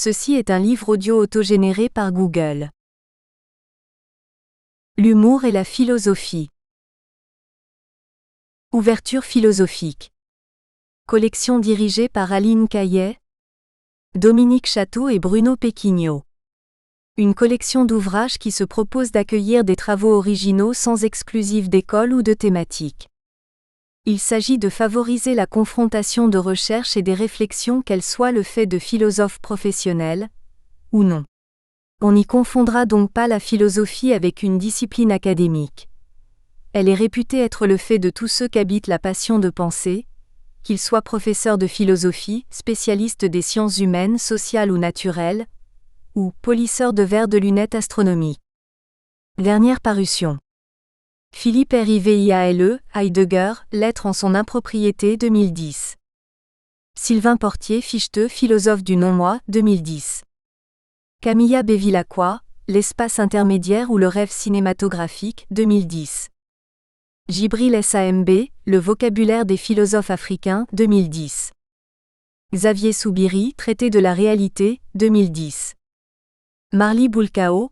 Ceci est un livre audio autogénéré par Google. L'humour et la philosophie. Ouverture philosophique. Collection dirigée par Aline Caillet, Dominique Château et Bruno Péquignot. Une collection d'ouvrages qui se propose d'accueillir des travaux originaux sans exclusive d'école ou de thématique. Il s'agit de favoriser la confrontation de recherches et des réflexions, qu'elles soient le fait de philosophes professionnels ou non. On n'y confondra donc pas la philosophie avec une discipline académique. Elle est réputée être le fait de tous ceux qu'habite la passion de penser, qu'ils soient professeurs de philosophie, spécialistes des sciences humaines, sociales ou naturelles, ou polisseurs de verres de lunettes astronomiques. Dernière parution. Philippe Riviale, Heidegger, Lettres en son impropriété 2010. Sylvain Portier Fichteux, philosophe du non-moi 2010. Camilla Bevilacqua, L'espace intermédiaire ou le rêve cinématographique 2010. Djibril Samb, Le vocabulaire des philosophes africains 2010. Xavier Soubiri, Traité de la réalité 2010. Marly Boulcao,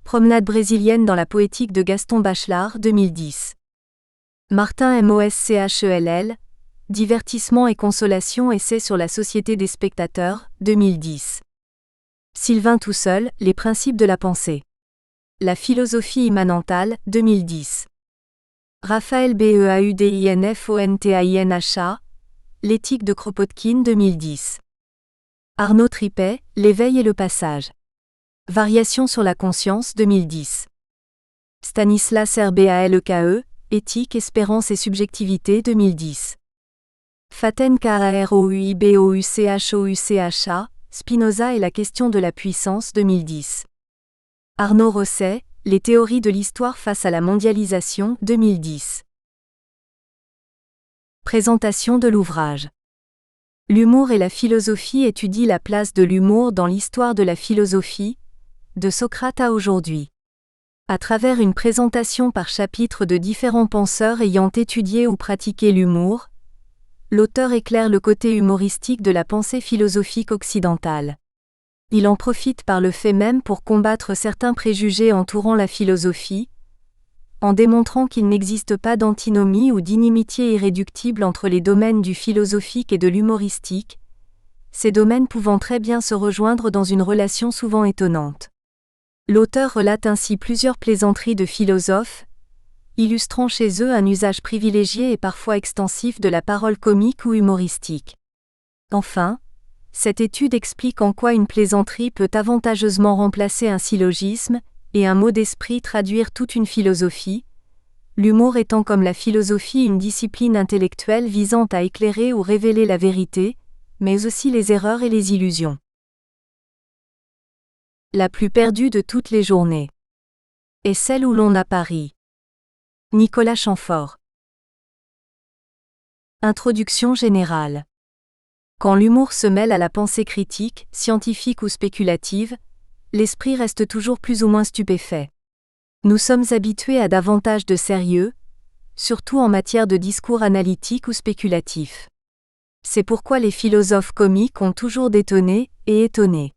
Promenade brésilienne dans la poétique de Gaston Bachelard 2010. Martin Moschell, Divertissement et consolation, essai sur la société des spectateurs 2010. Sylvain Tousseul, Les principes de la pensée. La philosophie immanentale 2010. Raphaël Beaudinfontainha, L'éthique de Kropotkin 2010. Arnaud Tripet, L'éveil et le passage. Variations sur la conscience 2010. Stanislas Rbaaleke, Éthique, espérance et subjectivité 2010. Faten Karoubouchoucha, Spinoza et la question de la puissance 2010. Arnaud Rosset, Les théories de l'histoire face à la mondialisation 2010. Présentation de l'ouvrage. L'humour et la philosophie étudie la place de l'humour dans l'histoire de la philosophie, de Socrate à aujourd'hui. À travers une présentation par chapitre de différents penseurs ayant étudié ou pratiqué l'humour, l'auteur éclaire le côté humoristique de la pensée philosophique occidentale. Il en profite par le fait même pour combattre certains préjugés entourant la philosophie, en démontrant qu'il n'existe pas d'antinomie ou d'inimitié irréductible entre les domaines du philosophique et de l'humoristique, ces domaines pouvant très bien se rejoindre dans une relation souvent étonnante. L'auteur relate ainsi plusieurs plaisanteries de philosophes, illustrant chez eux un usage privilégié et parfois extensif de la parole comique ou humoristique. Enfin, cette étude explique en quoi une plaisanterie peut avantageusement remplacer un syllogisme, et un mot d'esprit traduire toute une philosophie, l'humour étant comme la philosophie une discipline intellectuelle visant à éclairer ou révéler la vérité, mais aussi les erreurs et les illusions. La plus perdue de toutes les journées est celle où l'on a pari. Nicolas Chamfort. Introduction générale. Quand l'humour se mêle à la pensée critique, scientifique ou spéculative, l'esprit reste toujours plus ou moins stupéfait. Nous sommes habitués à davantage de sérieux, surtout en matière de discours analytique ou spéculatif. C'est pourquoi les philosophes comiques ont toujours détonné et étonné.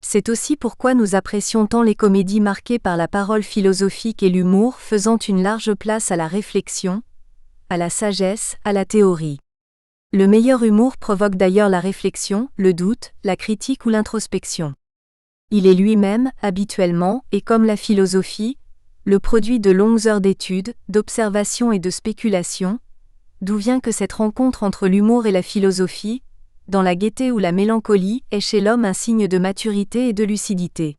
C'est aussi pourquoi nous apprécions tant les comédies marquées par la parole philosophique et l'humour faisant une large place à la réflexion, à la sagesse, à la théorie. Le meilleur humour provoque d'ailleurs la réflexion, le doute, la critique ou l'introspection. Il est lui-même, habituellement, et comme la philosophie, le produit de longues heures d'études, d'observation et de spéculation, d'où vient que cette rencontre entre l'humour et la philosophie, dans la gaieté ou la mélancolie, est chez l'homme un signe de maturité et de lucidité.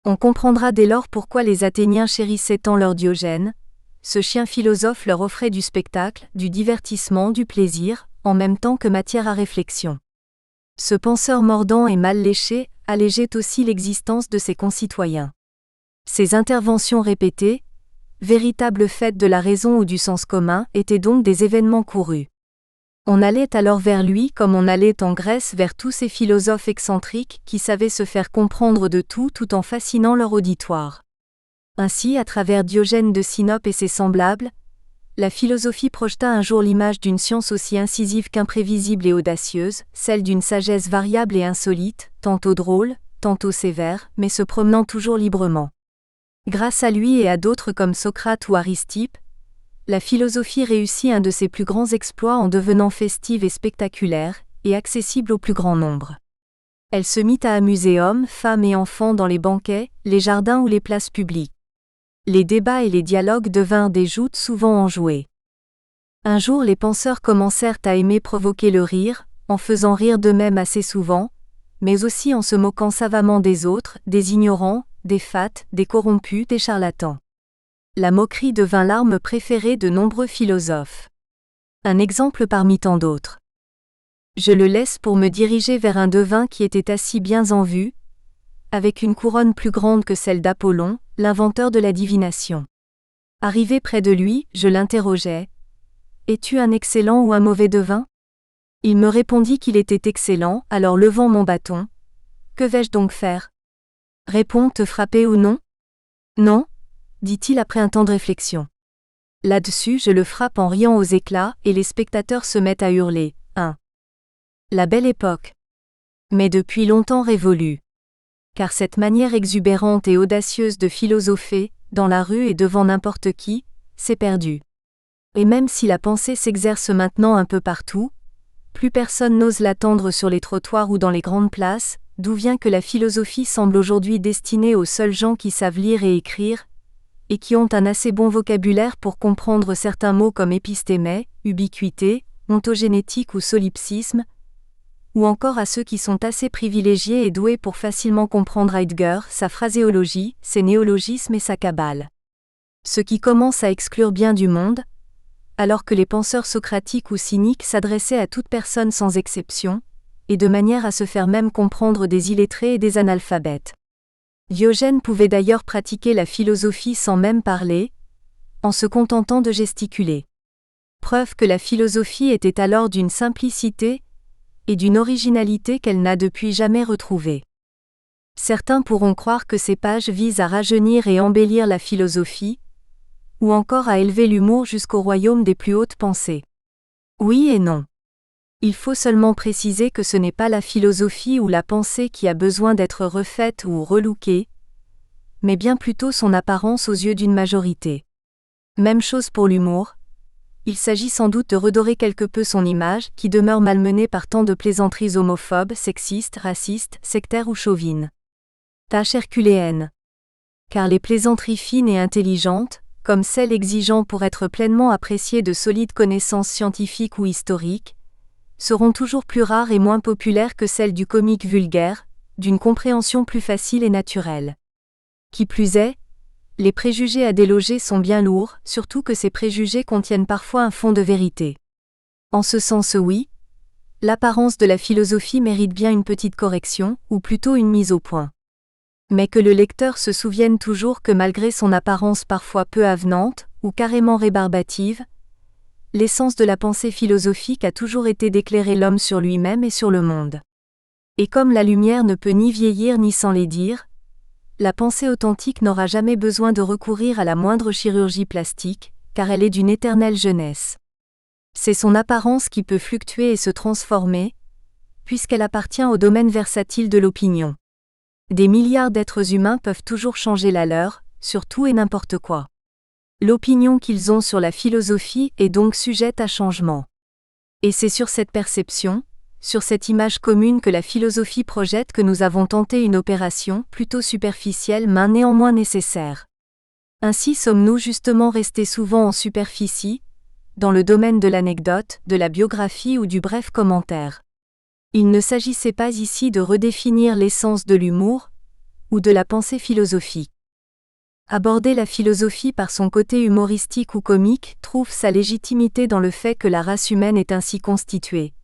On comprendra dès lors pourquoi les Athéniens chérissaient tant leur Diogène, ce chien philosophe leur offrait du spectacle, du divertissement, du plaisir, en même temps que matière à réflexion. Ce penseur mordant et mal léché allégeait aussi l'existence de ses concitoyens. Ses interventions répétées, véritables fêtes de la raison ou du sens commun, étaient donc des événements courus. On allait alors vers lui comme on allait en Grèce vers tous ces philosophes excentriques qui savaient se faire comprendre de tout en fascinant leur auditoire. Ainsi, à travers Diogène de Sinope et ses semblables, La philosophie projeta un jour l'image d'une science aussi incisive qu'imprévisible et audacieuse, celle d'une sagesse variable et insolite, tantôt drôle, tantôt sévère, mais se promenant toujours librement. Grâce à lui et à d'autres comme Socrate ou Aristippe, la philosophie réussit un de ses plus grands exploits en devenant festive et spectaculaire, et accessible au plus grand nombre. Elle se mit à amuser hommes, femmes et enfants dans les banquets, les jardins ou les places publiques. Les débats et les dialogues devinrent des joutes souvent enjouées. Un jour les penseurs commencèrent à aimer provoquer le rire, en faisant rire d'eux-mêmes assez souvent, mais aussi en se moquant savamment des autres, des ignorants, des fats, des corrompus, des charlatans. La moquerie devint l'arme préférée de nombreux philosophes. Un exemple parmi tant d'autres. Je le laisse pour me diriger vers un devin qui était assis bien en vue, avec une couronne plus grande que celle d'Apollon, l'inventeur de la divination. Arrivé près de lui, je l'interrogeai. « Es-tu un excellent ou un mauvais devin ?» Il me répondit qu'il était excellent, alors levant mon bâton. « Que vais-je donc faire ? Réponds, te frapper ou non ? » Non, dit-il après un temps de réflexion. Là-dessus, je le frappe en riant aux éclats, et les spectateurs se mettent à hurler. 1. La belle époque. Mais depuis longtemps révolue. Car cette manière exubérante et audacieuse de philosopher, dans la rue et devant n'importe qui, s'est perdue. Et même si la pensée s'exerce maintenant un peu partout, plus personne n'ose l'attendre sur les trottoirs ou dans les grandes places, d'où vient que la philosophie semble aujourd'hui destinée aux seuls gens qui savent lire et écrire, et qui ont un assez bon vocabulaire pour comprendre certains mots comme épistémé, ubiquité, ontogénétique ou solipsisme, ou encore à ceux qui sont assez privilégiés et doués pour facilement comprendre Heidegger, sa phraséologie, ses néologismes et sa cabale. Ce qui commence à exclure bien du monde, alors que les penseurs socratiques ou cyniques s'adressaient à toute personne sans exception, et de manière à se faire même comprendre des illettrés et des analphabètes. Diogène pouvait d'ailleurs pratiquer la philosophie sans même parler, en se contentant de gesticuler. Preuve que la philosophie était alors d'une simplicité et d'une originalité qu'elle n'a depuis jamais retrouvée. Certains pourront croire que ces pages visent à rajeunir et embellir la philosophie, ou encore à élever l'humour jusqu'au royaume des plus hautes pensées. Oui et non. Il faut seulement préciser que ce n'est pas la philosophie ou la pensée qui a besoin d'être refaite ou relookée, mais bien plutôt son apparence aux yeux d'une majorité. Même chose pour l'humour. Il s'agit sans doute de redorer quelque peu son image, qui demeure malmenée par tant de plaisanteries homophobes, sexistes, racistes, sectaires ou chauvines. Tâche herculéenne. Car les plaisanteries fines et intelligentes, comme celles exigeant pour être pleinement appréciées de solides connaissances scientifiques ou historiques, seront toujours plus rares et moins populaires que celles du comique vulgaire, d'une compréhension plus facile et naturelle. Qui plus est, les préjugés à déloger sont bien lourds, surtout que ces préjugés contiennent parfois un fond de vérité. En ce sens oui, l'apparence de la philosophie mérite bien une petite correction, ou plutôt une mise au point. Mais que le lecteur se souvienne toujours que malgré son apparence parfois peu avenante, ou carrément rébarbative, l'essence de la pensée philosophique a toujours été d'éclairer l'homme sur lui-même et sur le monde. Et comme la lumière ne peut ni vieillir ni s'enlaidir, la pensée authentique n'aura jamais besoin de recourir à la moindre chirurgie plastique, car elle est d'une éternelle jeunesse. C'est son apparence qui peut fluctuer et se transformer, puisqu'elle appartient au domaine versatile de l'opinion. Des milliards d'êtres humains peuvent toujours changer la leur, sur tout et n'importe quoi. L'opinion qu'ils ont sur la philosophie est donc sujette à changement. Et c'est sur cette perception, sur cette image commune que la philosophie projette que nous avons tenté une opération, plutôt superficielle mais néanmoins nécessaire. Ainsi sommes-nous justement restés souvent en superficie, dans le domaine de l'anecdote, de la biographie ou du bref commentaire. Il ne s'agissait pas ici de redéfinir l'essence de l'humour, ou de la pensée philosophique. Aborder la philosophie par son côté humoristique ou comique trouve sa légitimité dans le fait que la race humaine est ainsi constituée.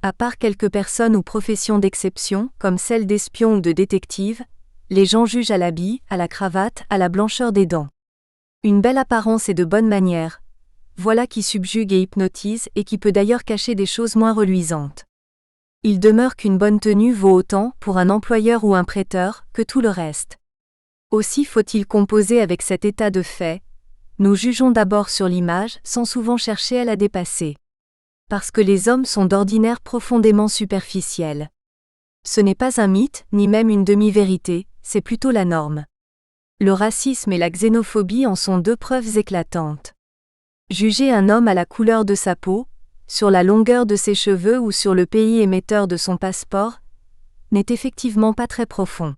À part quelques personnes ou professions d'exception, comme celle d'espion ou de détective, les gens jugent à l'habit, à la cravate, à la blancheur des dents. Une belle apparence et de bonnes manières, voilà qui subjugue et hypnotise et qui peut d'ailleurs cacher des choses moins reluisantes. Il demeure qu'une bonne tenue vaut autant, pour un employeur ou un prêteur, que tout le reste. Aussi faut-il composer avec cet état de fait, nous jugeons d'abord sur l'image sans souvent chercher à la dépasser. Parce que les hommes sont d'ordinaire profondément superficiels. Ce n'est pas un mythe, ni même une demi-vérité, c'est plutôt la norme. Le racisme et la xénophobie en sont deux preuves éclatantes. Juger un homme à la couleur de sa peau, sur la longueur de ses cheveux ou sur le pays émetteur de son passeport, n'est effectivement pas très profond.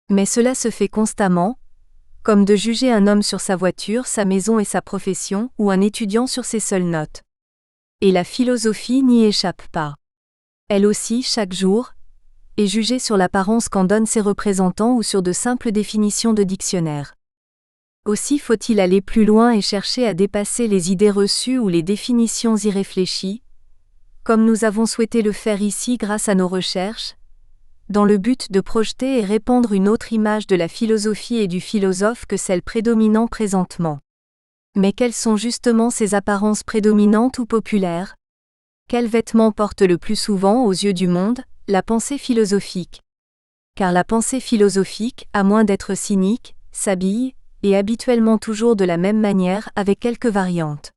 Mais cela se fait constamment, comme de juger un homme sur sa voiture, sa maison et sa profession, ou un étudiant sur ses seules notes. Et la philosophie n'y échappe pas. Elle aussi, chaque jour, est jugée sur l'apparence qu'en donnent ses représentants ou sur de simples définitions de dictionnaire. Aussi faut-il aller plus loin et chercher à dépasser les idées reçues ou les définitions irréfléchies, comme nous avons souhaité le faire ici grâce à nos recherches, dans le but de projeter et répandre une autre image de la philosophie et du philosophe que celle prédominant présentement. Mais quelles sont justement ces apparences prédominantes ou populaires ? Quels vêtements porte le plus souvent aux yeux du monde ? La pensée philosophique. Car la pensée philosophique, à moins d'être cynique, s'habille, et habituellement toujours de la même manière avec quelques variantes.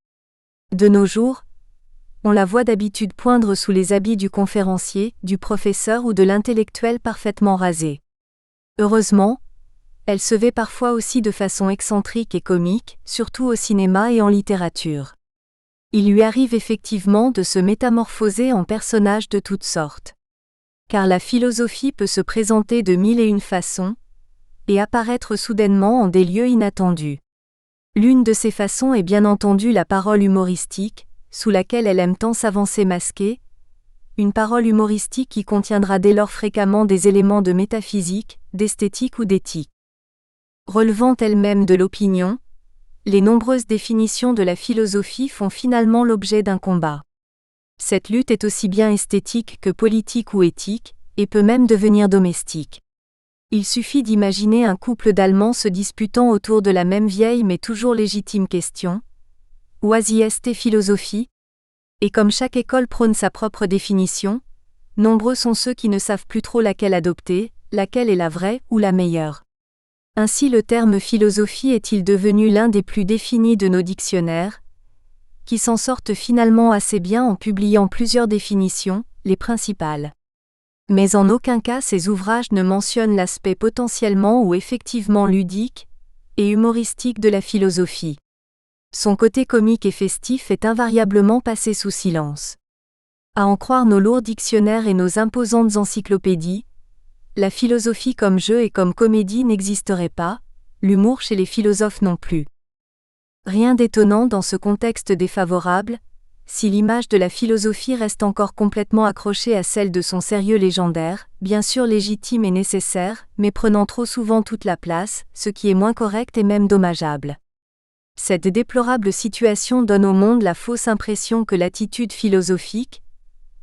De nos jours, on la voit d'habitude poindre sous les habits du conférencier, du professeur ou de l'intellectuel parfaitement rasé. Heureusement, elle se vêt parfois aussi de façon excentrique et comique, surtout au cinéma et en littérature. Il lui arrive effectivement de se métamorphoser en personnages de toutes sortes. Car la philosophie peut se présenter de mille et une façons, et apparaître soudainement en des lieux inattendus. L'une de ces façons est bien entendu la parole humoristique, sous laquelle elle aime tant s'avancer masquée, une parole humoristique qui contiendra dès lors fréquemment des éléments de métaphysique, d'esthétique ou d'éthique. Relevant elle-même de l'opinion, les nombreuses définitions de la philosophie font finalement l'objet d'un combat. Cette lutte est aussi bien esthétique que politique ou éthique, et peut même devenir domestique. Il suffit d'imaginer un couple d'Allemands se disputant autour de la même vieille mais toujours légitime question. Quasi est philosophie ? Et comme chaque école prône sa propre définition, nombreux sont ceux qui ne savent plus trop laquelle adopter, laquelle est la vraie ou la meilleure. Ainsi le terme philosophie est-il devenu l'un des plus définis de nos dictionnaires, qui s'en sortent finalement assez bien en publiant plusieurs définitions, les principales. Mais en aucun cas ces ouvrages ne mentionnent l'aspect potentiellement ou effectivement ludique et humoristique de la philosophie. Son côté comique et festif est invariablement passé sous silence. À en croire nos lourds dictionnaires et nos imposantes encyclopédies, la philosophie comme jeu et comme comédie n'existerait pas, l'humour chez les philosophes non plus. Rien d'étonnant dans ce contexte défavorable, si l'image de la philosophie reste encore complètement accrochée à celle de son sérieux légendaire, bien sûr légitime et nécessaire, mais prenant trop souvent toute la place, ce qui est moins correct et même dommageable. Cette déplorable situation donne au monde la fausse impression que l'attitude philosophique,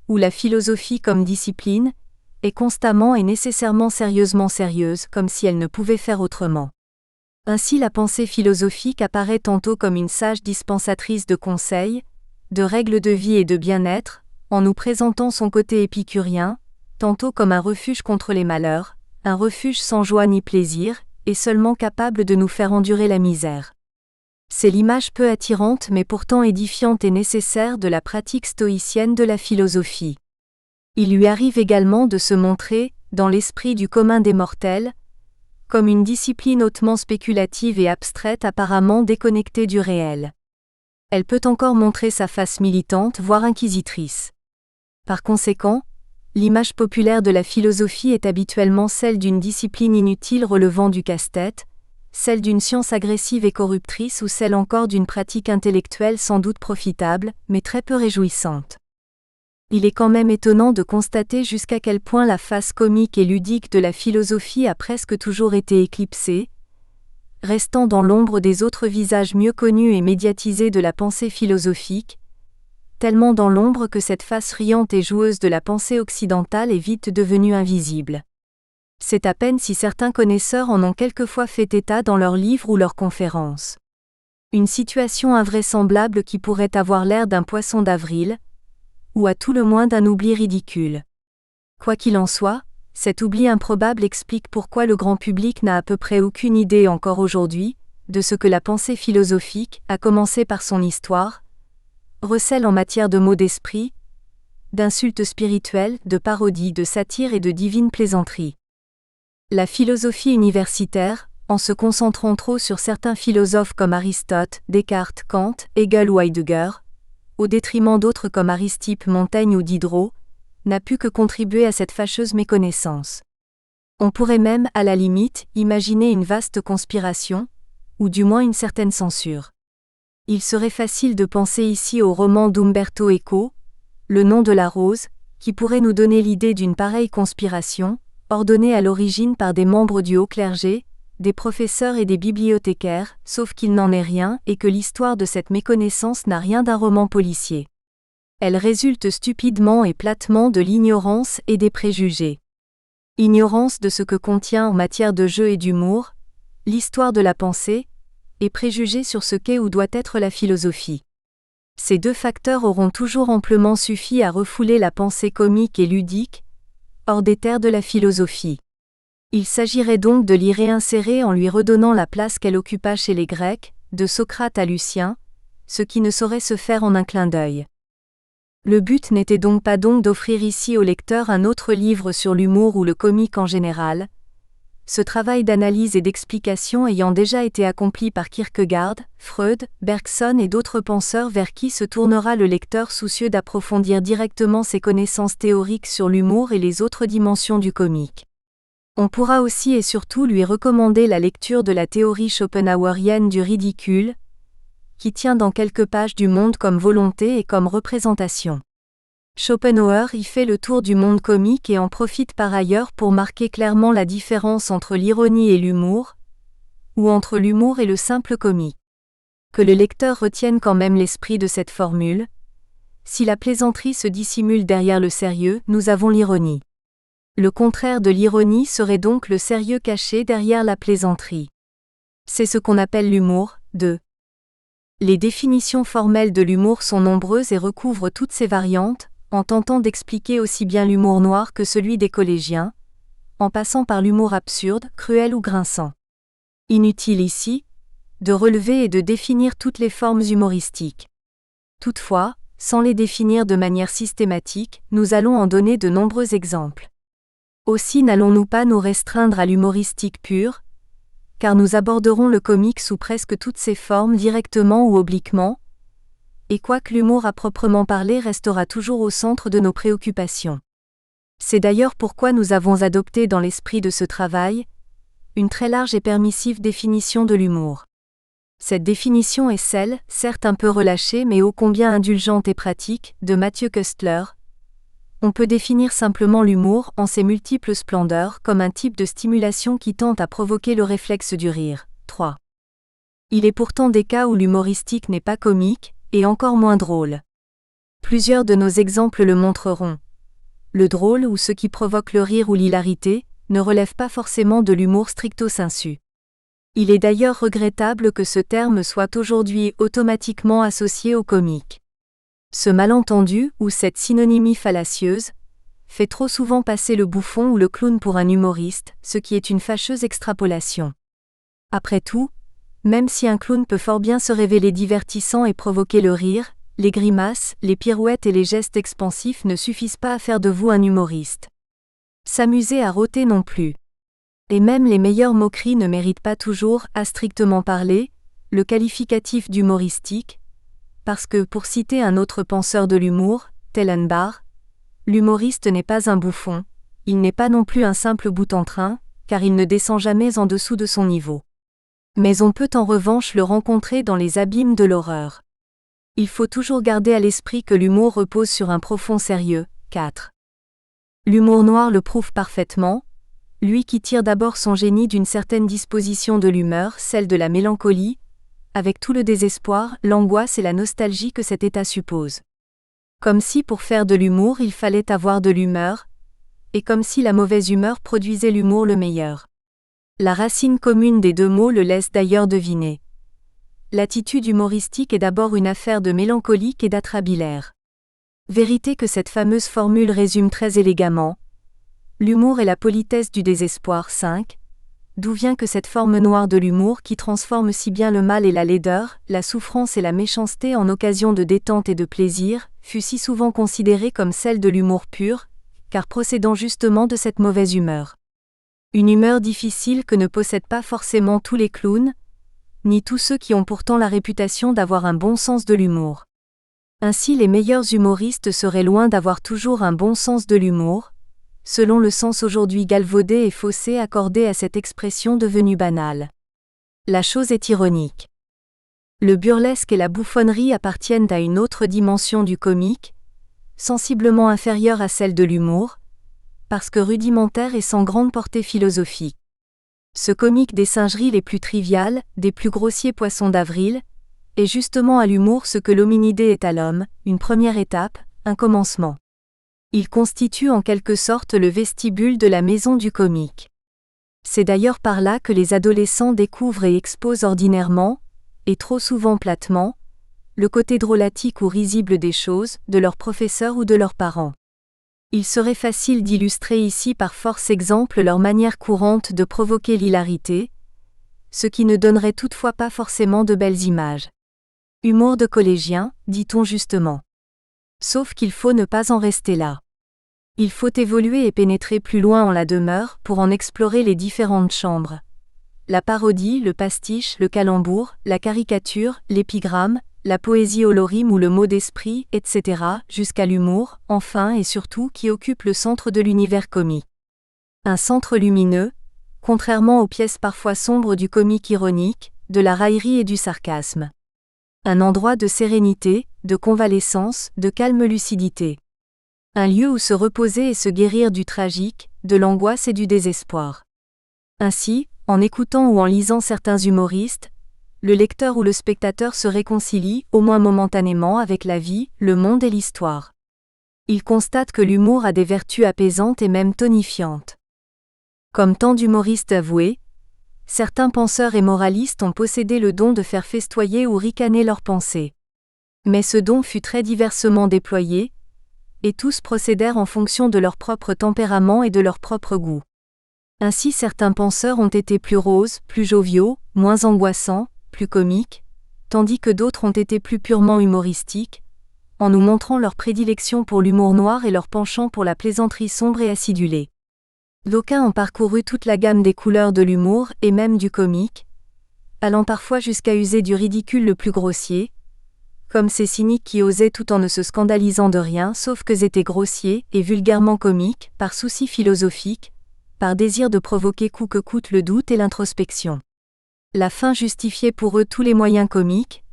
ou la philosophie comme discipline, est constamment et nécessairement sérieusement sérieuse, comme si elle ne pouvait faire autrement. Ainsi la pensée philosophique apparaît tantôt comme une sage dispensatrice de conseils, de règles de vie et de bien-être, en nous présentant son côté épicurien, tantôt comme un refuge contre les malheurs, un refuge sans joie ni plaisir, et seulement capable de nous faire endurer la misère. C'est l'image peu attirante mais pourtant édifiante et nécessaire de la pratique stoïcienne de la philosophie. Il lui arrive également de se montrer, dans l'esprit du commun des mortels, comme une discipline hautement spéculative et abstraite apparemment déconnectée du réel. Elle peut encore montrer sa face militante voire inquisitrice. Par conséquent, l'image populaire de la philosophie est habituellement celle d'une discipline inutile relevant du casse-tête, celle d'une science agressive et corruptrice ou celle encore d'une pratique intellectuelle sans doute profitable, mais très peu réjouissante. Il est quand même étonnant de constater jusqu'à quel point la face comique et ludique de la philosophie a presque toujours été éclipsée, restant dans l'ombre des autres visages mieux connus et médiatisés de la pensée philosophique, tellement dans l'ombre que cette face riante et joueuse de la pensée occidentale est vite devenue invisible. C'est à peine si certains connaisseurs en ont quelquefois fait état dans leurs livres ou leurs conférences. Une situation invraisemblable qui pourrait avoir l'air d'un poisson d'avril, ou à tout le moins d'un oubli ridicule. Quoi qu'il en soit, cet oubli improbable explique pourquoi le grand public n'a à peu près aucune idée encore aujourd'hui, de ce que la pensée philosophique, à commencer par son histoire, recèle en matière de mots d'esprit, d'insultes spirituelles, de parodies, de satires et de divines plaisanteries. La philosophie universitaire, en se concentrant trop sur certains philosophes comme Aristote, Descartes, Kant, Hegel ou Heidegger, au détriment d'autres comme Aristippe, Montaigne ou Diderot, n'a pu que contribuer à cette fâcheuse méconnaissance. On pourrait même, à la limite, imaginer une vaste conspiration, ou du moins une certaine censure. Il serait facile de penser ici au roman d'Umberto Eco, Le nom de la rose, qui pourrait nous donner l'idée d'une pareille conspiration, ordonnée à l'origine par des membres du haut clergé, des professeurs et des bibliothécaires, sauf qu'il n'en est rien et que l'histoire de cette méconnaissance n'a rien d'un roman policier. Elle résulte stupidement et platement de l'ignorance et des préjugés. Ignorance de ce que contient en matière de jeu et d'humour, l'histoire de la pensée, et préjugés sur ce qu'est ou doit être la philosophie. Ces deux facteurs auront toujours amplement suffi à refouler la pensée comique et ludique, hors des terres de la philosophie. Il s'agirait donc de l'y réinsérer en lui redonnant la place qu'elle occupa chez les Grecs, de Socrate à Lucien, ce qui ne saurait se faire en un clin d'œil. Le but n'était donc pas d'offrir ici au lecteur un autre livre sur l'humour ou le comique en général, ce travail d'analyse et d'explication ayant déjà été accompli par Kierkegaard, Freud, Bergson et d'autres penseurs vers qui se tournera le lecteur soucieux d'approfondir directement ses connaissances théoriques sur l'humour et les autres dimensions du comique. On pourra aussi et surtout lui recommander la lecture de la théorie schopenhauerienne du ridicule, qui tient dans quelques pages du monde comme volonté et comme représentation. Schopenhauer y fait le tour du monde comique et en profite par ailleurs pour marquer clairement la différence entre l'ironie et l'humour, ou entre l'humour et le simple comique. Que le lecteur retienne quand même l'esprit de cette formule. Si la plaisanterie se dissimule derrière le sérieux, nous avons l'ironie. Le contraire de l'ironie serait donc le sérieux caché derrière la plaisanterie. C'est ce qu'on appelle l'humour, Les définitions formelles de l'humour sont nombreuses et recouvrent toutes ses variantes, en tentant d'expliquer aussi bien l'humour noir que celui des collégiens, en passant par l'humour absurde, cruel ou grinçant. Inutile ici, de relever et de définir toutes les formes humoristiques. Toutefois, sans les définir de manière systématique, nous allons en donner de nombreux exemples. Aussi n'allons-nous pas nous restreindre à l'humoristique pure, car nous aborderons le comique sous presque toutes ses formes directement ou obliquement, et quoique l'humour à proprement parler restera toujours au centre de nos préoccupations. C'est d'ailleurs pourquoi nous avons adopté dans l'esprit de ce travail, une très large et permissive définition de l'humour. Cette définition est celle, certes un peu relâchée mais ô combien indulgente et pratique, de Mathieu Köstler. On peut définir simplement l'humour en ses multiples splendeurs comme un type de stimulation qui tente à provoquer le réflexe du rire. 3. Il est pourtant des cas où l'humoristique n'est pas comique, et encore moins drôle. Plusieurs de nos exemples le montreront. Le drôle ou ce qui provoque le rire ou l'hilarité ne relève pas forcément de l'humour stricto sensu. Il est d'ailleurs regrettable que ce terme soit aujourd'hui automatiquement associé au comique. Ce malentendu, ou cette synonymie fallacieuse, fait trop souvent passer le bouffon ou le clown pour un humoriste, ce qui est une fâcheuse extrapolation. Après tout, même si un clown peut fort bien se révéler divertissant et provoquer le rire, les grimaces, les pirouettes et les gestes expansifs ne suffisent pas à faire de vous un humoriste. S'amuser à rôter non plus. Et même les meilleures moqueries ne méritent pas toujours, à strictement parler, le qualificatif d'humoristique, parce que, pour citer un autre penseur de l'humour, Tellenbach, l'humoriste n'est pas un bouffon, il n'est pas non plus un simple boute-en-train, car il ne descend jamais en dessous de son niveau. Mais on peut en revanche le rencontrer dans les abîmes de l'horreur. Il faut toujours garder à l'esprit que l'humour repose sur un profond sérieux. 4. L'humour noir le prouve parfaitement, lui qui tire d'abord son génie d'une certaine disposition de l'humeur, celle de la mélancolie, avec tout le désespoir, l'angoisse et la nostalgie que cet état suppose. Comme si pour faire de l'humour il fallait avoir de l'humeur, et comme si la mauvaise humeur produisait l'humour le meilleur. La racine commune des deux mots le laisse d'ailleurs deviner. L'attitude humoristique est d'abord une affaire de mélancolique et d'atrabilaire. Vérité que cette fameuse formule résume très élégamment. L'humour est la politesse du désespoir. 5. d'où vient que cette forme noire de l'humour qui transforme si bien le mal et la laideur, la souffrance et la méchanceté en occasion de détente et de plaisir, fut si souvent considérée comme celle de l'humour pur, car procédant justement de cette mauvaise humeur. Une humeur difficile que ne possèdent pas forcément tous les clowns, ni tous ceux qui ont pourtant la réputation d'avoir un bon sens de l'humour. Ainsi les meilleurs humoristes seraient loin d'avoir toujours un bon sens de l'humour, selon le sens aujourd'hui galvaudé et faussé accordé à cette expression devenue banale. La chose est ironique. Le burlesque et la bouffonnerie appartiennent à une autre dimension du comique, sensiblement inférieure à celle de l'humour, parce que rudimentaire et sans grande portée philosophique. Ce comique des singeries les plus triviales, des plus grossiers poissons d'avril, est justement à l'humour ce que l'hominidé est à l'homme, une première étape, un commencement. Il constitue en quelque sorte le vestibule de la maison du comique. C'est d'ailleurs par là que les adolescents découvrent et exposent ordinairement, et trop souvent platement, le côté drôlatique ou risible des choses, de leurs professeurs ou de leurs parents. Il serait facile d'illustrer ici par force exemple leur manière courante de provoquer l'hilarité, ce qui ne donnerait toutefois pas forcément de belles images. Humour de collégien, dit-on justement. Sauf qu'il faut ne pas en rester là. Il faut évoluer et pénétrer plus loin en la demeure pour en explorer les différentes chambres. La parodie, le pastiche, le calembour, la caricature, l'épigramme, la poésie holorime ou le mot d'esprit, etc., jusqu'à l'humour, enfin et surtout qui occupe le centre de l'univers comique. Un centre lumineux, contrairement aux pièces parfois sombres du comique ironique, de la raillerie et du sarcasme. Un endroit de sérénité, de convalescence, de calme lucidité. Un lieu où se reposer et se guérir du tragique, de l'angoisse et du désespoir. Ainsi, en écoutant ou en lisant certains humoristes, le lecteur ou le spectateur se réconcilie, au moins momentanément, avec la vie, le monde et l'histoire. Il constate que l'humour a des vertus apaisantes et même tonifiantes. Comme tant d'humoristes avoués, certains penseurs et moralistes ont possédé le don de faire festoyer ou ricaner leurs pensées. Mais ce don fut très diversement déployé, et tous procédèrent en fonction de leur propre tempérament et de leur propre goût. Ainsi certains penseurs ont été plus roses, plus joviaux, moins angoissants, plus comiques, tandis que d'autres ont été plus purement humoristiques, en nous montrant leur prédilection pour l'humour noir et leur penchant pour la plaisanterie sombre et acidulée. D'aucuns ont parcouru toute la gamme des couleurs de l'humour et même du comique, allant parfois jusqu'à user du ridicule le plus grossier, comme ces cyniques qui osaient tout en ne se scandalisant de rien sauf qu'eux étaient grossiers et vulgairement comiques, par souci philosophique, par désir de provoquer coûte que coûte le doute et l'introspection. La fin justifiait pour eux tous les moyens comiques,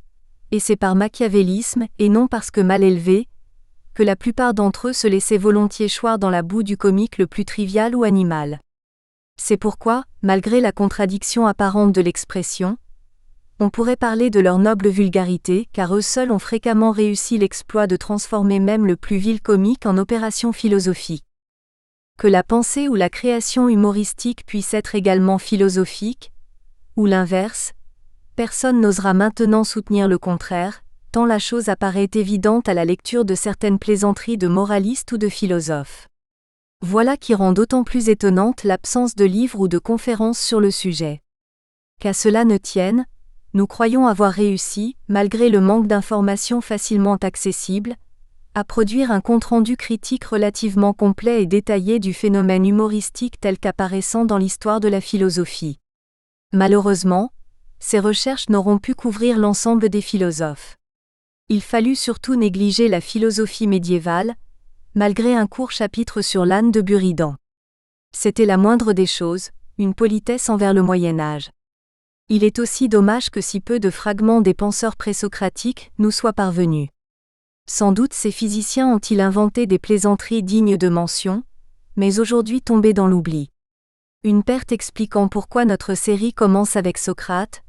et c'est par machiavélisme, et non parce que mal élevés, que la plupart d'entre eux se laissaient volontiers choir dans la boue du comique le plus trivial ou animal. C'est pourquoi, malgré la contradiction apparente de l'expression, on pourrait parler de leur noble vulgarité, car eux seuls ont fréquemment réussi l'exploit de transformer même le plus vil comique en opération philosophique. Que la pensée ou la création humoristique puisse être également philosophique, ou l'inverse, personne n'osera maintenant soutenir le contraire, tant la chose apparaît évidente à la lecture de certaines plaisanteries de moralistes ou de philosophes. Voilà qui rend d'autant plus étonnante l'absence de livres ou de conférences sur le sujet. Qu'à cela ne tienne, nous croyons avoir réussi, malgré le manque d'informations facilement accessibles, à produire un compte-rendu critique relativement complet et détaillé du phénomène humoristique tel qu'apparaissant dans l'histoire de la philosophie. Malheureusement, ces recherches n'auront pu couvrir l'ensemble des philosophes. Il fallut surtout négliger la philosophie médiévale, malgré un court chapitre sur l'âne de Buridan. C'était la moindre des choses, une politesse envers le Moyen-Âge. Il est aussi dommage que si peu de fragments des penseurs présocratiques nous soient parvenus. Sans doute ces physiciens ont-ils inventé des plaisanteries dignes de mention, mais aujourd'hui tombées dans l'oubli. Une perte expliquant pourquoi notre série commence avec Socrate,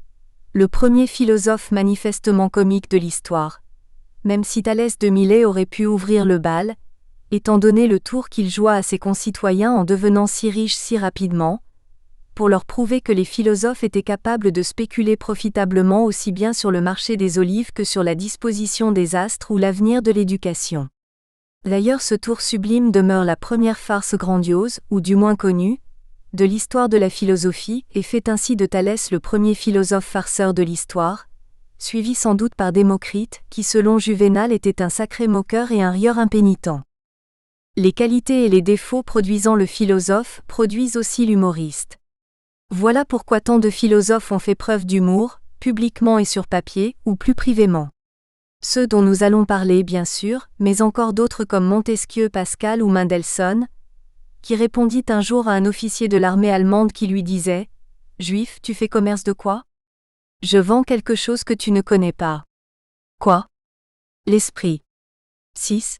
le premier philosophe manifestement comique de l'histoire, même si Thalès de Milet aurait pu ouvrir le bal, étant donné le tour qu'il joua à ses concitoyens en devenant si riche si rapidement, pour leur prouver que les philosophes étaient capables de spéculer profitablement aussi bien sur le marché des olives que sur la disposition des astres ou l'avenir de l'éducation. D'ailleurs ce tour sublime demeure la première farce grandiose, ou du moins connue, de l'histoire de la philosophie et fait ainsi de Thalès le premier philosophe farceur de l'histoire, suivi sans doute par Démocrite, qui selon Juvénal était un sacré moqueur et un rieur impénitent. Les qualités et les défauts produisant le philosophe produisent aussi l'humoriste. Voilà pourquoi tant de philosophes ont fait preuve d'humour, publiquement et sur papier, ou plus privément. Ceux dont nous allons parler bien sûr, mais encore d'autres comme Montesquieu, Pascal ou Mendelssohn, qui répondit un jour à un officier de l'armée allemande qui lui disait « Juif, tu fais commerce de quoi ? Je vends quelque chose que tu ne connais pas. » Quoi ? L'esprit. 6.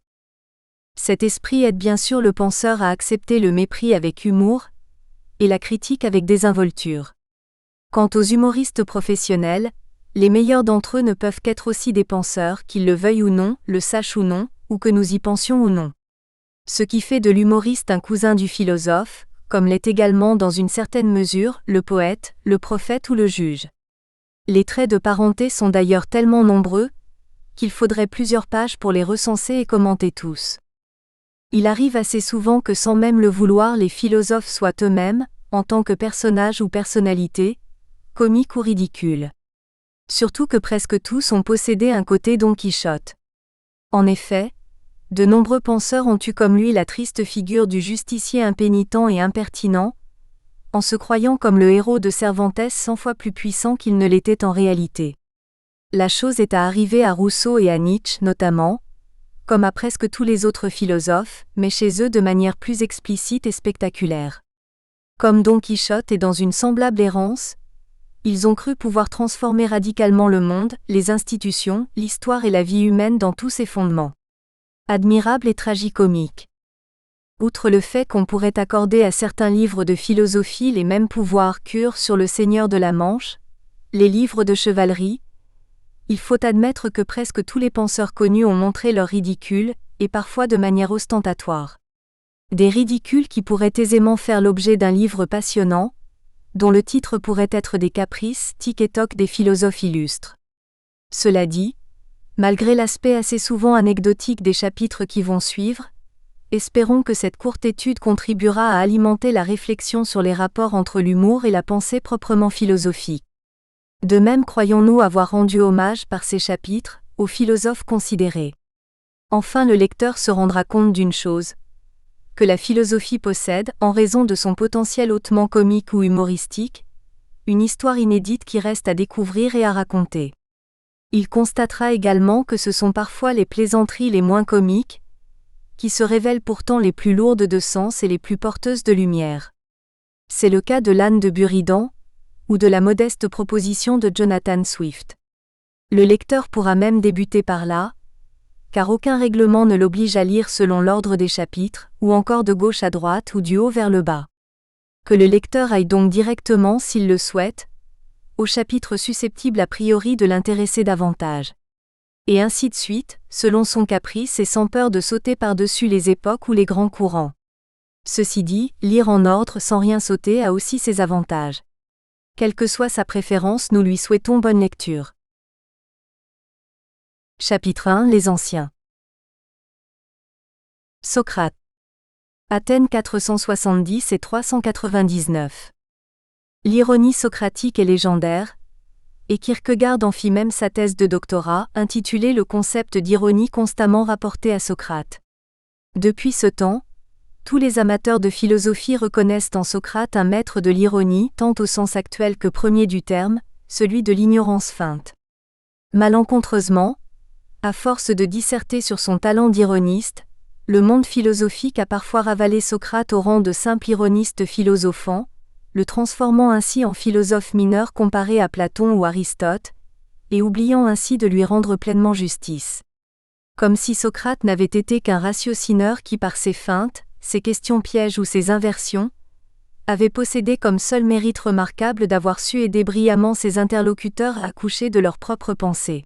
Cet esprit aide bien sûr le penseur à accepter le mépris avec humour et la critique avec désinvolture. Quant aux humoristes professionnels, les meilleurs d'entre eux ne peuvent qu'être aussi des penseurs, qu'ils le veuillent ou non, le sachent ou non, ou que nous y pensions ou non. Ce qui fait de l'humoriste un cousin du philosophe, comme l'est également dans une certaine mesure le poète, le prophète ou le juge. Les traits de parenté sont d'ailleurs tellement nombreux qu'il faudrait plusieurs pages pour les recenser et commenter tous. Il arrive assez souvent que sans même le vouloir les philosophes soient eux-mêmes, en tant que personnages ou personnalités, comiques ou ridicules. Surtout que presque tous ont possédé un côté Don Quichotte. En effet, de nombreux penseurs ont eu comme lui la triste figure du justicier impénitent et impertinent, en se croyant comme le héros de Cervantes 100 fois plus puissant qu'il ne l'était en réalité. La chose est arrivée à Rousseau et à Nietzsche notamment, comme à presque tous les autres philosophes, mais chez eux de manière plus explicite et spectaculaire. Comme Don Quichotte et dans une semblable errance, ils ont cru pouvoir transformer radicalement le monde, les institutions, l'histoire et la vie humaine dans tous ses fondements. Admirable et tragicomique. Outre le fait qu'on pourrait accorder à certains livres de philosophie les mêmes pouvoirs qu'eurent sur le Seigneur de la Manche, les livres de chevalerie, il faut admettre que presque tous les penseurs connus ont montré leur ridicule, et parfois de manière ostentatoire. Des ridicules qui pourraient aisément faire l'objet d'un livre passionnant, dont le titre pourrait être des caprices, tic et toc des philosophes illustres. Cela dit, malgré l'aspect assez souvent anecdotique des chapitres qui vont suivre, espérons que cette courte étude contribuera à alimenter la réflexion sur les rapports entre l'humour et la pensée proprement philosophique. De même croyons-nous avoir rendu hommage par ces chapitres, aux philosophes considérés. Enfin le lecteur se rendra compte d'une chose, que la philosophie possède, en raison de son potentiel hautement comique ou humoristique, une histoire inédite qui reste à découvrir et à raconter. Il constatera également que ce sont parfois les plaisanteries les moins comiques, qui se révèlent pourtant les plus lourdes de sens et les plus porteuses de lumière. C'est le cas de l'âne de Buridan, ou de la modeste proposition de Jonathan Swift. Le lecteur pourra même débuter par là, car aucun règlement ne l'oblige à lire selon l'ordre des chapitres, ou encore de gauche à droite ou du haut vers le bas. Que le lecteur aille donc directement, s'il le souhaite, au chapitre susceptible a priori de l'intéresser davantage. Et ainsi de suite, selon son caprice et sans peur de sauter par-dessus les époques ou les grands courants. Ceci dit, lire en ordre sans rien sauter a aussi ses avantages. Quelle que soit sa préférence, nous lui souhaitons bonne lecture. Chapitre 1 Les Anciens. Socrate. Athènes 470 et 399. L'ironie socratique est légendaire, et Kierkegaard en fit même sa thèse de doctorat, intitulée Le concept d'ironie constamment rapporté à Socrate. Depuis ce temps, tous les amateurs de philosophie reconnaissent en Socrate un maître de l'ironie, tant au sens actuel que premier du terme, celui de l'ignorance feinte. Malencontreusement, à force de disserter sur son talent d'ironiste, le monde philosophique a parfois ravalé Socrate au rang de simple ironiste philosophant, le transformant ainsi en philosophe mineur comparé à Platon ou Aristote, et oubliant ainsi de lui rendre pleinement justice. Comme si Socrate n'avait été qu'un ratiocineur qui par ses feintes, ses questions pièges ou ses inversions, avait possédé comme seul mérite remarquable d'avoir su aider brillamment ses interlocuteurs à accoucher de leurs propres pensées.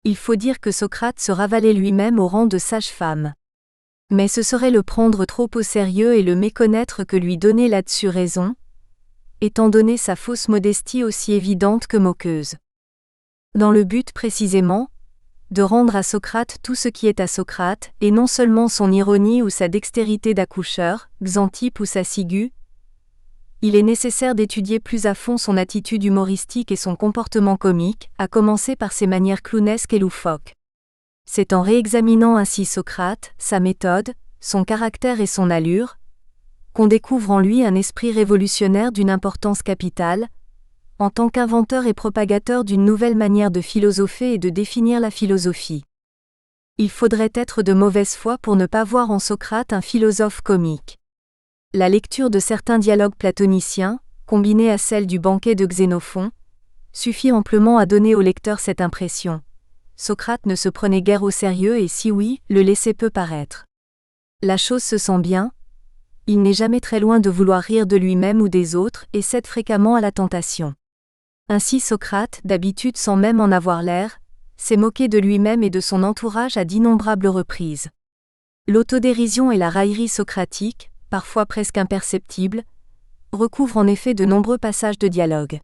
Il faut dire que Socrate se ravalait lui-même au rang de sage-femme. Mais ce serait le prendre trop au sérieux et le méconnaître que lui donner là-dessus raison, étant donné sa fausse modestie aussi évidente que moqueuse. Dans le but précisément, de rendre à Socrate tout ce qui est à Socrate, et non seulement son ironie ou sa dextérité d'accoucheur, Xanthippe ou sa ciguë, Il est nécessaire d'étudier plus à fond son attitude humoristique et son comportement comique, à commencer par ses manières clownesques et loufoques. C'est en réexaminant ainsi Socrate, sa méthode, son caractère et son allure, qu'on découvre en lui un esprit révolutionnaire d'une importance capitale, en tant qu'inventeur et propagateur d'une nouvelle manière de philosopher et de définir la philosophie. Il faudrait être de mauvaise foi pour ne pas voir en Socrate un philosophe comique. La lecture de certains dialogues platoniciens, combinée à celle du banquet de Xénophon, suffit amplement à donner au lecteur cette impression. Socrate ne se prenait guère au sérieux et si oui, le laissait peu paraître. La chose se sent bien, il n'est jamais très loin de vouloir rire de lui-même ou des autres et cède fréquemment à la tentation. Ainsi Socrate, d'habitude sans même en avoir l'air, s'est moqué de lui-même et de son entourage à d'innombrables reprises. L'autodérision et la raillerie socratique, parfois presque imperceptibles, recouvrent en effet de nombreux passages de dialogue.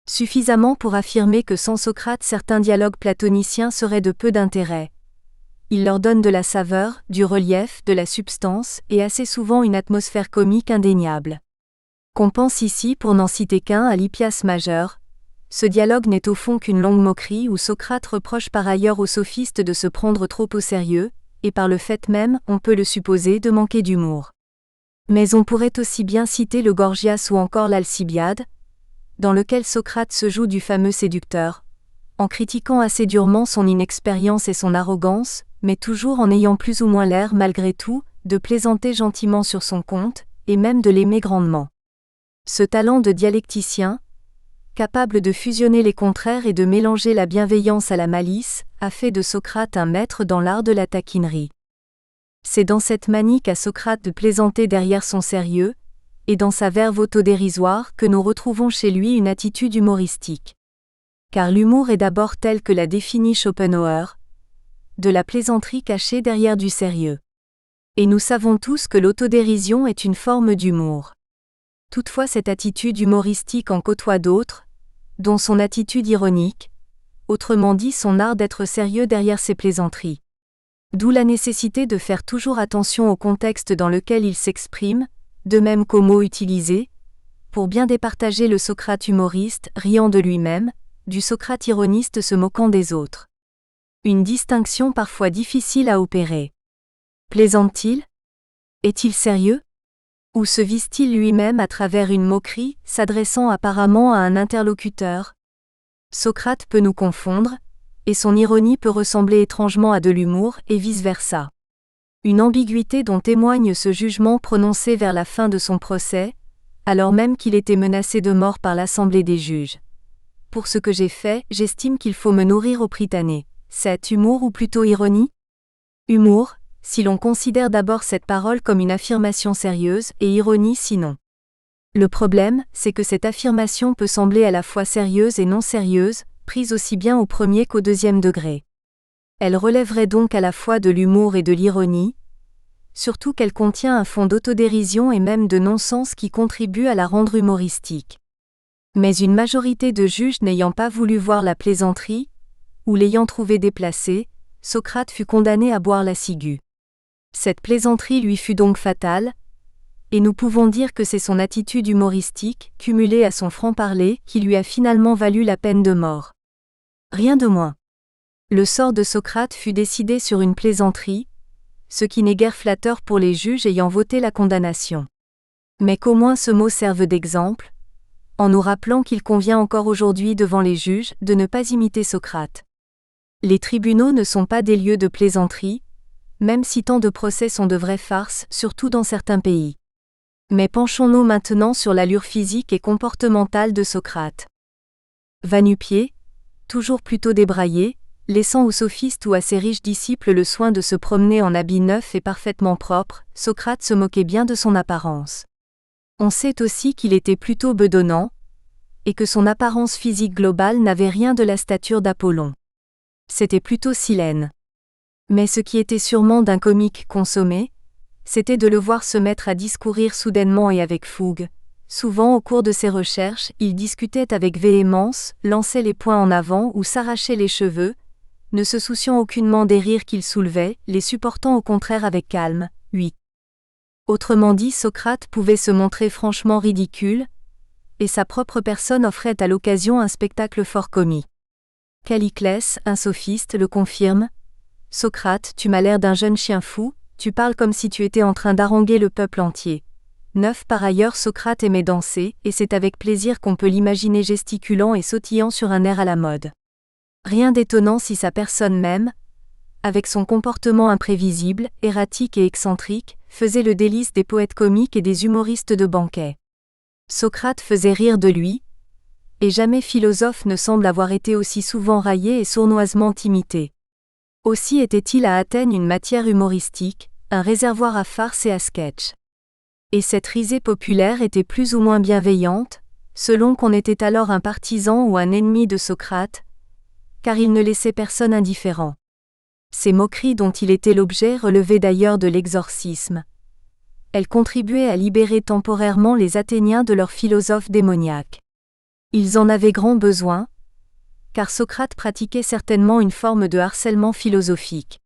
Suffisamment pour affirmer que sans Socrate certains dialogues platoniciens seraient de peu d'intérêt. Il leur donne de la saveur, du relief, de la substance et assez souvent une atmosphère comique indéniable. Qu'on pense ici, pour n'en citer qu'un, à l'Hippias majeur. Ce dialogue n'est au fond qu'une longue moquerie où Socrate reproche par ailleurs aux sophistes de se prendre trop au sérieux, et par le fait même, on peut le supposer, de manquer d'humour. Mais on pourrait aussi bien citer le Gorgias ou encore l'Alcibiade, dans lequel Socrate se joue du fameux séducteur, en critiquant assez durement son inexpérience et son arrogance, mais toujours en ayant plus ou moins l'air, malgré tout, de plaisanter gentiment sur son compte, et même de l'aimer grandement. Ce talent de dialecticien, capable de fusionner les contraires et de mélanger la bienveillance à la malice, a fait de Socrate un maître dans l'art de la taquinerie. C'est dans cette manie qu'a Socrate de plaisanter derrière son sérieux, et dans sa verve autodérisoire que nous retrouvons chez lui une attitude humoristique. Car l'humour est d'abord tel que l'a défini Schopenhauer, de la plaisanterie cachée derrière du sérieux. Et nous savons tous que l'autodérision est une forme d'humour. Toutefois cette attitude humoristique en côtoie d'autres, dont son attitude ironique, autrement dit son art d'être sérieux derrière ses plaisanteries. D'où la nécessité de faire toujours attention au contexte dans lequel il s'exprime, de même qu'aux mots utilisés, pour bien départager le Socrate humoriste riant de lui-même, du Socrate ironiste se moquant des autres. Une distinction parfois difficile à opérer. Plaisante-t-il ? Est-il sérieux ? Ou se vise-t-il lui-même à travers une moquerie, s'adressant apparemment à un interlocuteur ? Socrate peut nous confondre, et son ironie peut ressembler étrangement à de l'humour, et vice-versa. Une ambiguïté dont témoigne ce jugement prononcé vers la fin de son procès, alors même qu'il était menacé de mort par l'Assemblée des juges. Pour ce que j'ai fait, j'estime qu'il faut me nourrir au Prytanée. C'est humour ou plutôt ironie ? Humour, si l'on considère d'abord cette parole comme une affirmation sérieuse, et ironie sinon. Le problème, c'est que cette affirmation peut sembler à la fois sérieuse et non sérieuse, prise aussi bien au premier qu'au deuxième degré. Elle relèverait donc à la fois de l'humour et de l'ironie, surtout qu'elle contient un fond d'autodérision et même de non-sens qui contribue à la rendre humoristique. Mais une majorité de juges n'ayant pas voulu voir la plaisanterie, ou l'ayant trouvée déplacée, Socrate fut condamné à boire la ciguë. Cette plaisanterie lui fut donc fatale, et nous pouvons dire que c'est son attitude humoristique, cumulée à son franc-parler, qui lui a finalement valu la peine de mort. Rien de moins. Le sort de Socrate fut décidé sur une plaisanterie, ce qui n'est guère flatteur pour les juges ayant voté la condamnation. Mais qu'au moins ce mot serve d'exemple, en nous rappelant qu'il convient encore aujourd'hui devant les juges de ne pas imiter Socrate. Les tribunaux ne sont pas des lieux de plaisanterie, même si tant de procès sont de vraies farces, surtout dans certains pays. Mais penchons-nous maintenant sur l'allure physique et comportementale de Socrate. Va-nu-pieds, toujours plutôt débraillé, laissant aux sophistes ou à ses riches disciples le soin de se promener en habits neufs et parfaitement propres, Socrate se moquait bien de son apparence. On sait aussi qu'il était plutôt bedonnant, et que son apparence physique globale n'avait rien de la stature d'Apollon. C'était plutôt Silène. Mais ce qui était sûrement d'un comique consommé, c'était de le voir se mettre à discourir soudainement et avec fougue. Souvent au cours de ses recherches, il discutait avec véhémence, lançait les poings en avant ou s'arrachait les cheveux, ne se souciant aucunement des rires qu'il soulevait, les supportant au contraire avec calme. 8. Autrement dit, Socrate pouvait se montrer franchement ridicule, et sa propre personne offrait à l'occasion un spectacle fort comique. Calliclès, un sophiste, le confirme. « Socrate, tu m'as l'air d'un jeune chien fou, tu parles comme si tu étais en train d'haranguer le peuple entier. » 9. Par ailleurs, Socrate aimait danser, et c'est avec plaisir qu'on peut l'imaginer gesticulant et sautillant sur un air à la mode. Rien d'étonnant si sa personne même, avec son comportement imprévisible, erratique et excentrique, faisait le délice des poètes comiques et des humoristes de banquet. Socrate faisait rire de lui, et jamais philosophe ne semble avoir été aussi souvent raillé et sournoisement imité. Aussi était-il à Athènes une matière humoristique, un réservoir à farces et à sketchs. Et cette risée populaire était plus ou moins bienveillante, selon qu'on était alors un partisan ou un ennemi de Socrate, car il ne laissait personne indifférent. Ces moqueries dont il était l'objet relevaient d'ailleurs de l'exorcisme. Elles contribuaient à libérer temporairement les Athéniens de leurs philosophes démoniaques. Ils en avaient grand besoin, car Socrate pratiquait certainement une forme de harcèlement philosophique.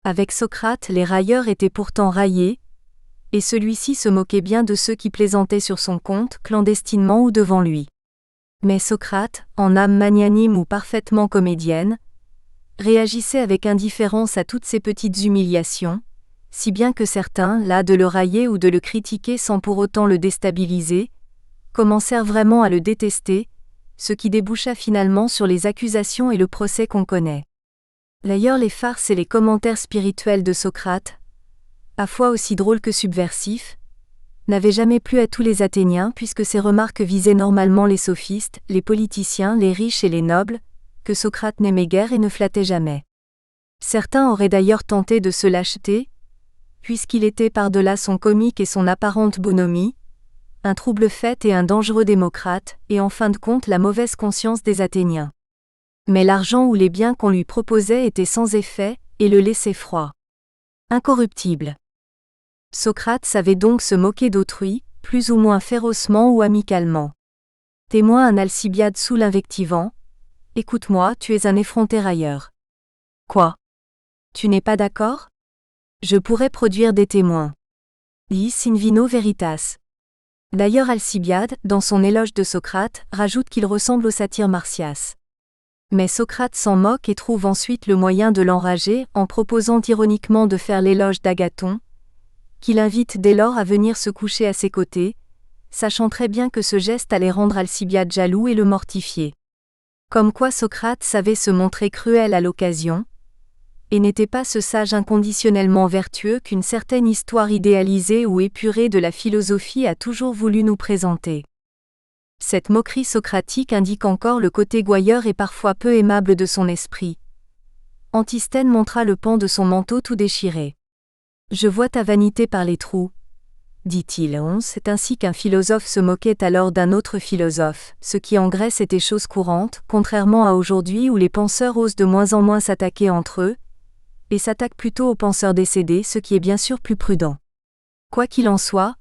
Avec Socrate, les railleurs étaient pourtant raillés, et celui-ci se moquait bien de ceux qui plaisantaient sur son compte, clandestinement ou devant lui. Mais Socrate, en âme magnanime ou parfaitement comédienne, réagissait avec indifférence à toutes ces petites humiliations, si bien que certains, las de le railler ou de le critiquer sans pour autant le déstabiliser, commencèrent vraiment à le détester, ce qui déboucha finalement sur les accusations et le procès qu'on connaît. D'ailleurs, les farces et les commentaires spirituels de Socrate, à fois aussi drôles que subversifs, n'avaient jamais plu à tous les Athéniens puisque ces remarques visaient normalement les sophistes, les politiciens, les riches et les nobles, que Socrate n'aimait guère et ne flattait jamais. Certains auraient d'ailleurs tenté de se l'acheter, puisqu'il était par-delà son comique et son apparente bonhomie, un trouble-fête et un dangereux démocrate, et en fin de compte la mauvaise conscience des Athéniens. Mais l'argent ou les biens qu'on lui proposait étaient sans effet, et le laissaient froid. Incorruptible. Socrate savait donc se moquer d'autrui, plus ou moins férocement ou amicalement. Témoin un Alcibiade sous l'invectivant. « Écoute-moi, tu es un effronté railleur. » « Quoi ? Tu n'es pas d'accord ? Je pourrais produire des témoins. » Dis in vino veritas. D'ailleurs Alcibiade, dans son éloge de Socrate, rajoute qu'il ressemble au satyre Marsyas. Mais Socrate s'en moque et trouve ensuite le moyen de l'enrager en proposant ironiquement de faire l'éloge d'Agathon, qu'il invite dès lors à venir se coucher à ses côtés, sachant très bien que ce geste allait rendre Alcibiade jaloux et le mortifier. Comme quoi Socrate savait se montrer cruel à l'occasion, et n'était pas ce sage inconditionnellement vertueux qu'une certaine histoire idéalisée ou épurée de la philosophie a toujours voulu nous présenter. Cette moquerie socratique indique encore le côté gouailleur et parfois peu aimable de son esprit. Antisthène montra le pan de son manteau tout déchiré. « Je vois ta vanité par les trous, » dit-il. C'est ainsi qu'un philosophe se moquait alors d'un autre philosophe, ce qui en Grèce était chose courante, contrairement à aujourd'hui où les penseurs osent de moins en moins s'attaquer entre eux, et s'attaquent plutôt aux penseurs décédés, ce qui est bien sûr plus prudent. Quoi qu'il en soit,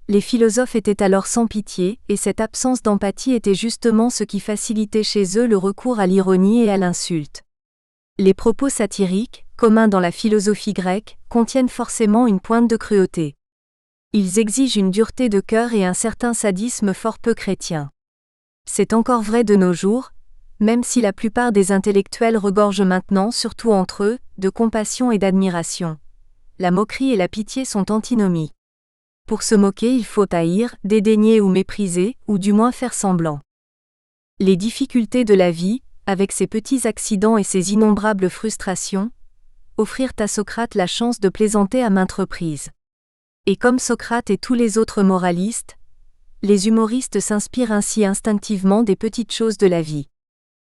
les philosophes étaient alors sans pitié, et cette absence d'empathie était justement ce qui facilitait chez eux le recours à l'ironie et à l'insulte. Les propos satiriques, communs dans la philosophie grecque, contiennent forcément une pointe de cruauté. Ils exigent une dureté de cœur et un certain sadisme fort peu chrétien. C'est encore vrai de nos jours, même si la plupart des intellectuels regorgent maintenant, surtout entre eux, de compassion et d'admiration. La moquerie et la pitié sont antinomiques. Pour se moquer, il faut haïr, dédaigner ou mépriser, ou du moins faire semblant. Les difficultés de la vie, avec ses petits accidents et ses innombrables frustrations, offrirent à Socrate la chance de plaisanter à maintes reprises. Et comme Socrate et tous les autres moralistes, les humoristes s'inspirent ainsi instinctivement des petites choses de la vie.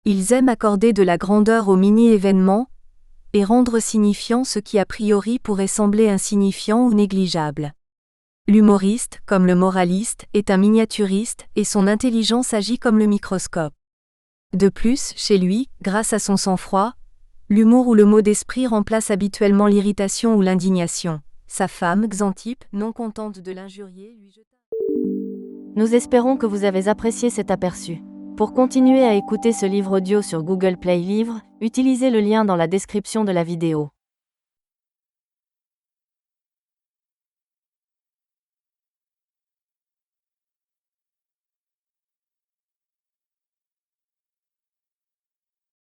Ils aiment accorder de la grandeur aux mini-événements, et rendre signifiant ce qui a priori pourrait sembler insignifiant ou négligeable. L'humoriste, comme le moraliste, est un miniaturiste, et son intelligence agit comme le microscope. De plus, chez lui, grâce à son sang-froid, l'humour ou le mot d'esprit remplace habituellement l'irritation ou l'indignation. Sa femme, Xanthippe, non contente de l'injurier, lui jeta... Nous espérons que vous avez apprécié cet aperçu. Pour continuer à écouter ce livre audio sur Google Play Livres, utilisez le lien dans la description de la vidéo.